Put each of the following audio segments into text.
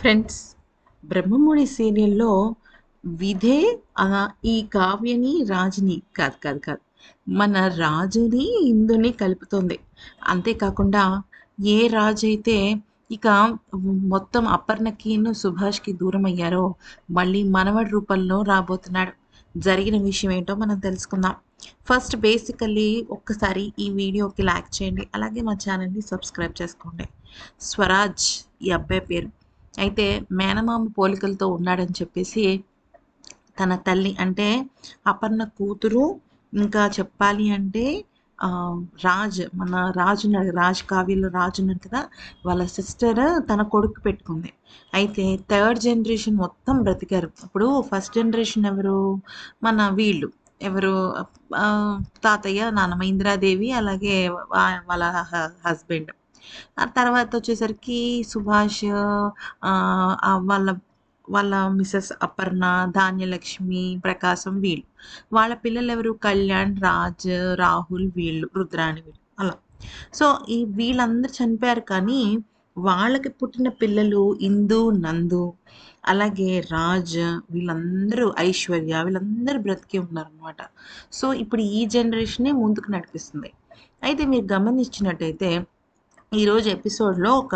Friends, 'Brahmamudi' సీరియల్‌లో విధే ఈ కావ్యని, రాజుని కాదు. మన రాజుని, ఇందుని కలుపుతోంది. అంతేకాకుండా ఏ రాజైతే ఇక మొత్తం అపర్ణకిను, సుభాష్‌కి దూరమయ్యారో మళ్ళీ మనవడి రూపంలో రాబోతున్నాడు. జరిగిన విషయం ఏంటో మనం తెలుసుకుందాం. ఫస్ట్ బేసికల్లీ ఒక్కసారి ఈ వీడియోకి లైక్ చేయండి. అలాగే మా ఛానల్‌ని సబ్స్క్రైబ్ చేసుకోండి. స్వరాజ్ ఈ అబ్బాయి పేరు. అయితే మేనమామ పోలికలతో ఉన్నాడని చెప్పేసి తన తల్లి అంటే అపర్ణ కూతురు, ఇంకా చెప్పాలి అంటే మన రాజు ఉన్నాడు, రాజ్ కావ్యలో రాజు ఉన్నాడు కదా, వాళ్ళ సిస్టర్ తన కొడుకు పెట్టుకుంది. అయితే థర్డ్ జనరేషన్ మొత్తం బ్రతికారు. ఇప్పుడు ఫస్ట్ జనరేషన్ ఎవరు? మన వీళ్ళు ఎవరు? ఆ, తాతయ్య నాన్నమ్మ ఇందిరాదేవి, అలాగే వాళ్ళ హస్బెండ్. ఆ తర్వాత వచ్చేసరికి సుభాష్, వాళ్ళ వాళ్ళ మిసెస్ అపర్ణ, ధాన్యలక్ష్మి, ప్రకాశం వీళ్ళు. వాళ్ళ పిల్లలు ఎవరు? కళ్యాణ్, రాజ్, రాహుల్ వీళ్ళు, రుద్రాణి వీళ్ళు అలా. సో ఈ వీళ్ళందరూ చనిపోయారు, కానీ వాళ్ళకి పుట్టిన పిల్లలు ఇందు, నందు, అలాగే రాజ్, వీళ్ళందరూ ఐశ్వర్య, వీళ్ళందరూ బ్రతికి ఉన్నారనమాట. సో ఇప్పుడు ఈ జనరేషనే ముందుకు నడిపిస్తుంది. అయితే మీరు గమనించినట్టయితే ఈరోజు ఎపిసోడ్‌లో ఒక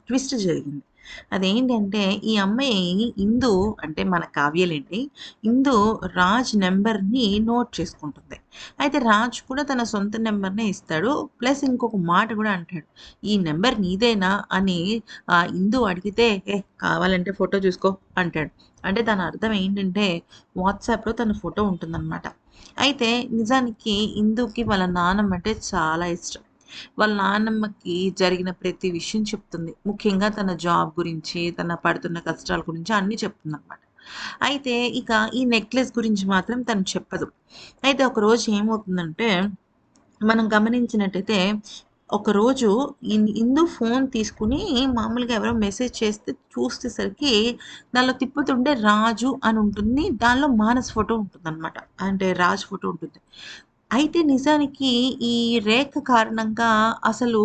ట్విస్ట్ జరిగింది. అదేంటంటే ఈ అమ్మాయి ఇందు, అంటే మన కావ్యలేండి. ఇందు రాజ్ నంబర్‌ని నోట్ చేసుకుంటుంది. అయితే రాజ్ కూడా తన సొంత నంబర్‌నే ఇస్తాడు. ప్లస్ ఇంకొక మాట కూడా అంటాడు. "ఈ నంబర్ నీదేనా?" అని ఇందు అడిగితే, "ఏ కావాలంటే ఫోటో చూసుకో" అంటాడు. అంటే దాని అర్థం ఏంటంటే వాట్సాప్‌లో తన ఫోటో ఉంటుందన్నమాట. అయితే నిజానికి ఇందుకి వాళ్ళ నాన్నమ్మ అంటే చాలా ఇష్టం. వాళ్ళ నాన్నమ్మకి జరిగిన ప్రతి విషయం చెప్తుంది. ముఖ్యంగా తన జాబ్ గురించి, తన పడుతున్న కష్టాల గురించి అన్నీ చెప్తుందనమాట. అయితే ఇక ఈ నెక్లెస్ గురించి మాత్రం తను చెప్పదు. అయితే ఒకరోజు ఏమవుతుందంటే, మనం గమనించినట్టయితే ఒకరోజు ఇందు ఫోన్ తీసుకొని మామూలుగా ఎవరో మెసేజ్ చేస్తే చూసేసరికి దానిలో తిప్పుతుంటే రాజు అని ఉంటుంది. దానిలో మానస్ ఫోటో ఉంటుందనమాట. అంటే రాజ్ ఫోటో ఉంటుంది. అయితే నిజానికి ఈ రేఖ కారణంగా అసలు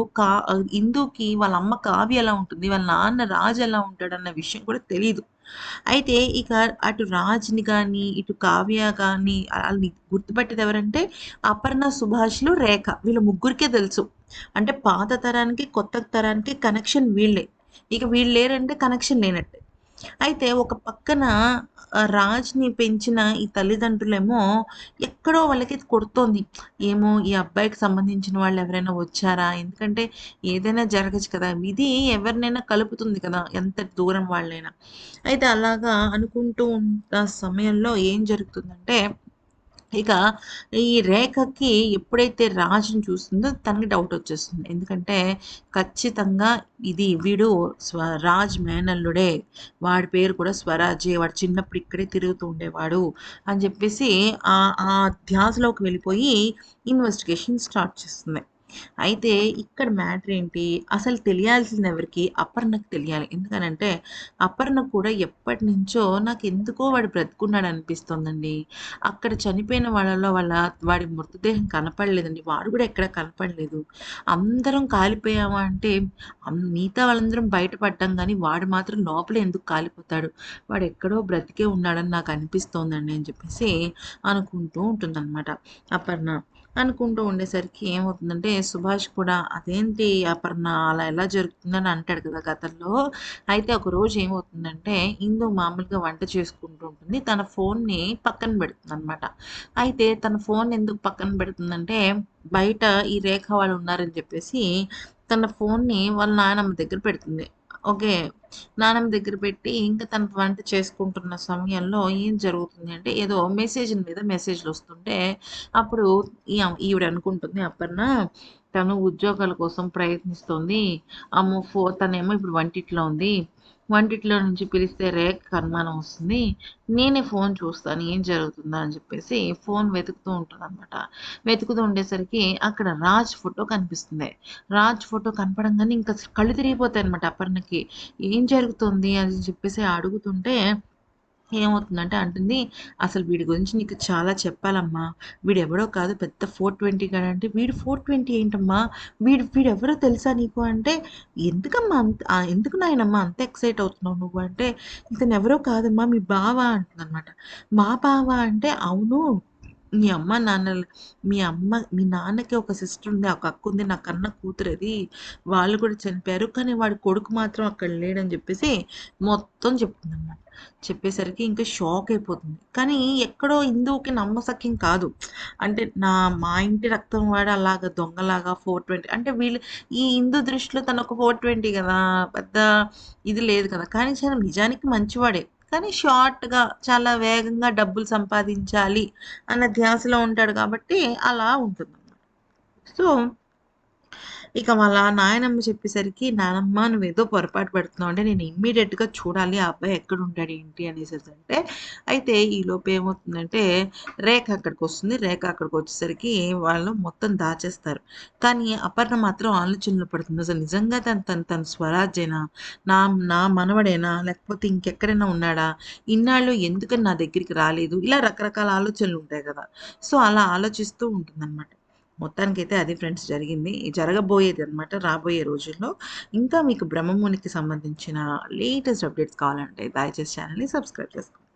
ఇందుకి వాళ్ళ అమ్మ కావ్య ఎలా ఉంటుంది, వాళ్ళ నాన్న రాజు ఎలా ఉంటాడన్న విషయం కూడా తెలీదు. అయితే ఇక అటు రాజ్‌ని గాని, ఇటు కావ్య గాని ఆళ్ళని గుర్తుపట్టేది ఎవరంటే అపర్ణ, సుభాష్‌లు, రేఖ. వీళ్ళ ముగ్గురికే తెలుసు. అంటే పాత తరానికి, కొత్త తరానికి కనెక్షన్ వీళ్ళే. ఇక వీళ్ళు లేరంటే కనెక్షన్ లేనట్టే. అయితే ఒక పక్కన రాజ్‌ని పెంచిన ఈ తల్లిదండ్రులేమో ఎక్కడో వాళ్ళకి కొడుతోంది. ఏమో ఈ అబ్బాయికి సంబంధించిన వాళ్ళు ఎవరైనా వచ్చారా? ఎందుకంటే ఏదైనా జరగచ్చు కదా! విధి ఎవరినైనా కలుపుతుంది కదా! ఎంత దూరం వాళ్ళైనా. అయితే అలాగా అనుకుంటూ ఉన్న సమయంలో ఏం జరుగుతుందంటే, ఇక ఈ రేఖకి ఎప్పుడైతే రాజుని చూస్తుందో తనకి డౌటొచ్చేస్తుంది. ఎందుకంటే ఖచ్చితంగా వీడు రాజ్ మేనల్లుడే. వాడి పేరు కూడా స్వరాజే. వాడు చిన్నప్పుడు ఇక్కడే తిరుగుతూ ఉండేవాడు అని చెప్పేసి ఆ ధ్యాసలోకి వెళ్ళిపోయి ఇన్వెస్టిగేషన్ స్టార్ట్ చేస్తుంది. అయితే ఇక్కడ మ్యాటర్ ఏంటి? అసలు తెలియాల్సింది ఎవరికి? అపర్ణకి తెలియాలి. ఎందుకనంటే అపర్ణ కూడా ఎప్పటినుంచో నాకెందుకో వాడు బ్రతికున్నాడు అనిపిస్తోందండి. అక్కడ చనిపోయిన వాళ్ళలో వాడి మృతదేహం కనపడలేదండి. వాడు కూడా ఎక్కడ కనపడలేదు. అందరం కాలిపోయామా అంటే మిగతా వాళ్ళందరం బయటపడ్డాం గానీ, వాడు మాత్రం లోపలే ఎందుకు కాలిపోతాడు? వాడెక్కడో బ్రతికే ఉన్నాడని నాకు అనిపిస్తోందండి అని చెప్పేసి అనుకుంటూ ఉంటుందనమాట అపర్ణ. అనుకుంటూ ఉండేసరికి ఏమవుతుందంటే సుభాష్ కూడా అదేంటి అపర్ణ అలా ఎలా జరుగుతుందని అంటాడు కదా గతంలో. అయితే ఒకరోజు ఏమవుతుందంటే ఇందు మామూలుగా వంట చేసుకుంటూ ఉంటుంది. తన ఫోన్‌ని పక్కన పెడుతుందనమాట. అయితే తన ఫోన్ ఎందుకు పక్కన పెడుతుందంటే బయట ఈ రేఖ వాళ్ళు ఉన్నారని చెప్పేసి తన ఫోన్‌ని వాళ్ళ నానమ్మ దగ్గర పెడుతుంది. ఓకే. నానమ్మ దగ్గర పెట్టి ఇంకా తను వంట చేసుకుంటున్న సమయంలో ఏం జరుగుతుంది అంటే ఏదో మెసేజ్‌ల మీద మెసేజ్‌లొస్తుంటే అప్పుడు ఈవిడ అనుకుంటుంది అపర్ణ, తను ఉద్యోగాల కోసం ప్రయత్నిస్తోంది. అమ్మో! తనేమో ఇప్పుడు వంటిట్లో ఉంది. వంటిట్లో నుంచి పిలిస్తే రేఖకి అనుమానం వస్తుంది. నేనే ఫోన్ చూస్తాను ఏం జరుగుతుందా అని చెప్పేసి ఫోన్ వెతుకుతూ ఉంటదనమాట. వెతుకుతూ ఉండేసరికి అక్కడ రాజ్ ఫోటో కనిపిస్తుంది. రాజ్ ఫోటో కనపడంగానే ఇంకా కళ్ళు తిరిగిపోతాయనమాట అపర్ణకి. ఏం జరుగుతుంది అని చెప్పేసి అడుగుతుంటే ఏమవుతుందంటే అంటుంది, "అసలు వీడి గురించి నీకు చాలా చెప్పాలమ్మా. వీడెవడో కాదు పెద్ద 420 గాడంటే." "వీడు 420 ఏంటమ్మా? వీడెవరో తెలుసా నీకు?" అంటే, "ఎందుకమ్మా ఎందుకు నాయనమ్మా అంత ఎక్సైట్ అవుతున్నావు నువ్వు?" అంటే, "ఇతనెవరో కాదమ్మా మీ బావ" అంటుందనమాట. "మా బావ" అంటే, "అవును. మీ అమ్మ నాన్నలు మీ నాన్నకి ఒక సిస్టర్ ఉంది. ఒక అక్క ఉంది. నా కన్న కూతురది. వాళ్ళు కూడా చనిపోయారు. కానీ వాడి కొడుకు మాత్రం అక్కడ లేడని" చెప్పేసి మొత్తం చెప్తుందనమాట. చెప్పేసరికి ఇంకా షాక్ అయిపోతుంది. కానీ ఎక్కడో ఇందుకి నమ్మశక్యం కాదు. అంటే మా ఇంటి రక్తం వాడు అలాగా దొంగలాగా 420 అంటే ఈ హిందూ దృష్టిలో తనొక 420 గదా! పెద్ద ఇది లేదు కదా! కానీ నిజానికి మంచివాడే. కానీ షార్ట్‌గా చాలా వేగంగా డబ్బులు సంపాదించాలి అన్న ధ్యాసలో ఉంటాడు కాబట్టి అలా ఉంటుందన్నమాట. సో ఇక వాళ్ళ నాయనమ్మ చెప్పేసరికి, "నానమ్మ నువ్వేదో పొరపాటు పడుతున్నావు" అంటే, "నేను ఇమ్మీడియేట్‌గా చూడాలి ఆ అబ్బాయి ఎక్కడుంటాడు ఏంటి" అనేసేసంటే, అయితే ఈలోపు ఏమవుతుందంటే రేఖ అక్కడికొస్తుంది. రేఖ అక్కడికొచ్చేసరికి వాళ్ళు మొత్తం దాచేస్తారు. కానీ అపర్ణ మాత్రం ఆలోచనలో పడుతుంది. అసలు నిజంగా తను తను తను స్వరాజేనా? నా నా మనవడేనా? లేకపోతే ఇంకెక్కడైనా ఉన్నాడా? ఇన్నాళ్ళు ఎందుకని నా దగ్గరికి రాలేదు? ఇలా రకరకాల ఆలోచనలుంటాయి గదా! సో, అలా ఆలోచిస్తూ ఉంటుందనమాట. మొత్తానికైతే అది ఫ్రెండ్స్ జరిగింది. జరగబోయేదనమాట రాబోయే రోజుల్లో. ఇంకా మీకు బ్రహ్మమునికి సంబంధించిన లేటెస్ట్ అప్డేట్స్ కావాలంటే దయచేసి ఛానెల్‌ని సబ్స్క్రైబ్ చేసుకోండి.